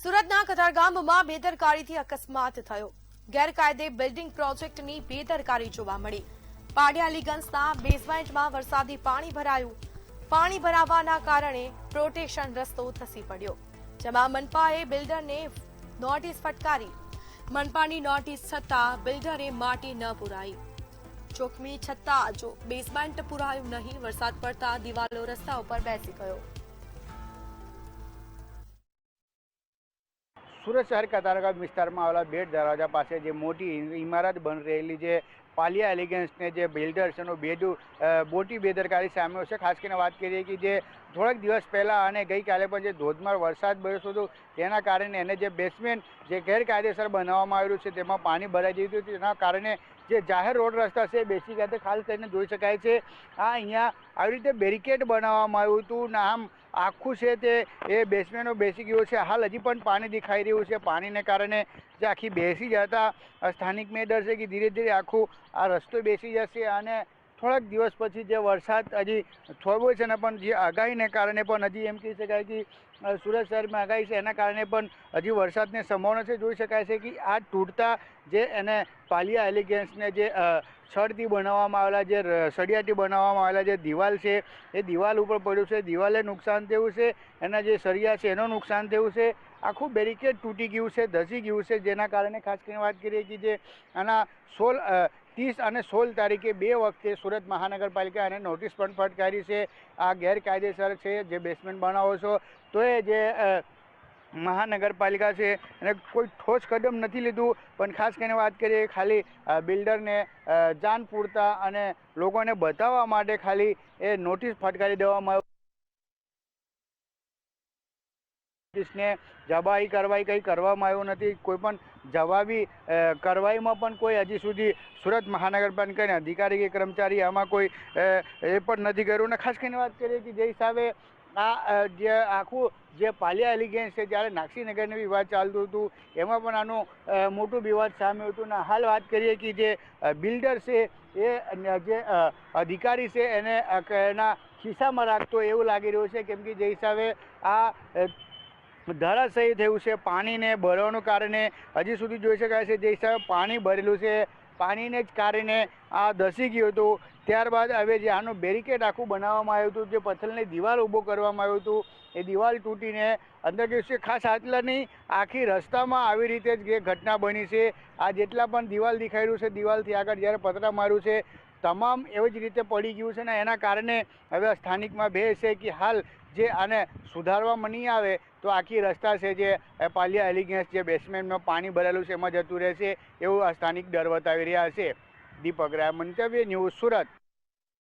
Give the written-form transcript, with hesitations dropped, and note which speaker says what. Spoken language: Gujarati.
Speaker 1: સુરતના કતારગામમાં બેદરકારીથી અકસ્માત થયો। ગેરકાયદે બિલ્ડિંગ પ્રોજેક્ટની બેદરકારી જોવા મળી। પાડિયાલીગંજના બેઝમેન્ટમાં વરસાદી પાણી ભરાયું। પાણી ભરાવાના કારણે પ્રોટેક્શન રસ્તો ધસી પડ્યો, જેમાં મનપાએ બિલ્ડરને નોટિસ ફટકારી। મનપાની નોટિસ છતાં બિલ્ડરે માટી ન પુરાઈ। જોખમી છતાં જો બેઝમેન્ટ પુરાયું નહીં। વરસાદ પડતા દિવાલો રસ્તા ઉપર બેસી ગયો।
Speaker 2: સુરત શહેર કતારગામ વિસ્તારમાં આવેલા બેટ દરવાજા પાસે જે મોટી ઇમારત બની રહેલી છે પાલિયા એલિગન્સને જે બિલ્ડર્સ એનો મોટી બેદરકારી સામે છે। ખાસ કરીને વાત કરીએ કે જે થોડાક દિવસ પહેલાં અને ગઈકાલે પણ જે ધોધમાર વરસાદ વરસ્યો હતો તેના કારણે એને જે બેસમેન્ટ જે ગેરકાયદેસર બનાવવામાં આવેલું છે તેમાં પાણી ભરાઈ ગયું હતું। તેના કારણે જે જાહેર રોડ રસ્તા છે બેસી ગયા ખાસ કરીને જોઈ શકાય છે। આ અહીંયા આવી રીતે બેરિકેડ બનાવવામાં આવ્યું હતું ને આમ આખું છે તે એ બેસમેન્ટમાં બેસી ગયો છે। હાલ હજી પણ પાણી દેખાઈ રહ્યું છે। પાણીને કારણે જે આખી બેસી જતા સ્થાનિકને ડર છે કે ધીરે ધીરે આખું આ રસ્તો બેસી જશે અને થોડાક દિવસ પછી જે વરસાદ હજી થોડો છે ને પણ જે આગાહીને કારણે પણ હજી એમ કહી શકાય કે સુરત શહેરમાં આગાહી છે એના કારણે પણ હજી વરસાદની સંભાવના છે। જોઈ શકાય છે કે આ તૂટતા જે એને પાલિયા એલિગન્સને જે છડથી બનાવવામાં આવેલા જે સળિયાથી બનાવવામાં આવેલા જે દિવાલ છે એ દિવાલ ઉપર પડ્યું છે। દિવાલે નુકસાન થયું છે, એના જે સળિયા છે એનું નુકસાન થયું છે। આખું બેરિકેડ તૂટી ગયું છે, ધસી ગયું છે, જેના કારણે ખાસ કરીને વાત કરીએ કે જે આના 30 અને 16 તારીખે બે વખતે સુરત મહાનગરપાલિકા એને નોટિસ પણ ફટકારી છે। આ ગેરકાયદેસર છે જે બેસમેન્ટ બનાવો છો તો એ જે મહાનગરપાલિકા છે એને કોઈ ઠોસ કદમ નથી લીધું। પણ ખાસ કરીને વાત કરીએ ખાલી બિલ્ડરને જાણ પૂરતા અને લોકોને બતાવવા માટે ખાલી એ નોટિસ ફટકારી દેવામાં આવ્યું। ને જવાબી કાર્યવાહી કંઈ કરવામાં આવ્યું નથી। કોઈ પણ જવાબી કાર્યવાહીમાં પણ કોઈ હજી સુધી સુરત મહાનગરપાલિકાના અધિકારી કે કર્મચારી આમાં કોઈ એ પણ નથી કર્યું। અને ખાસ કરીને વાત કરીએ કે જે હિસાબે આ જે આખું જે પાલિયા એલિગન્સ છે જ્યારે નાક્ષીનગરનું વિવાદ ચાલતું હતું એમાં પણ આનું મોટું વિવાદ સામે હતું। અને હાલ વાત કરીએ કે જે બિલ્ડર છે એ જે અધિકારી છે એને એના ખિસ્સામાં રાખતો એવું લાગી રહ્યું છે, કેમ કે જે હિસાબે આ ધરાશયી થયું છે પાણીને ભરવાનું કારણે હજી સુધી જોઈ શકાય છે। જે હિસાબે પાણી ભરેલું છે પાણીને જ કારણે આ ધસી ગયું હતું। ત્યારબાદ હવે જે આનું બેરિકેડ આખું બનાવવામાં આવ્યું હતું, જે પથ્થરની દિવાલ ઊભો કરવામાં આવ્યું હતું એ દિવાલ તૂટીને અંદર ગયું છે। ખાસ આટલા નહીં, આખી રસ્તામાં આવી રીતે જ ઘટના બની છે। આ જેટલા પણ દિવાલ દેખાઈ રહ્યું છે દિવાલથી આગળ જ્યારે પતરા માર્યું છે તમામ એવી જ રીતે પડી ગયું છે ને એના કારણે હવે સ્થાનિકમાં ભય છે કે હાલ જે આને સુધારવામાં નહીં આવે તો આખી રસ્તા છે જે પાલિયા એલિગન્સ જે બેસમેન્ટમાં પાણી ભરેલું છે એમાં જતું રહેશે એવું આ સ્થાનિક ડર બતાવી રહ્યા છે। દીપક રાય, મંતવ્ય ન્યૂઝ, સુરત।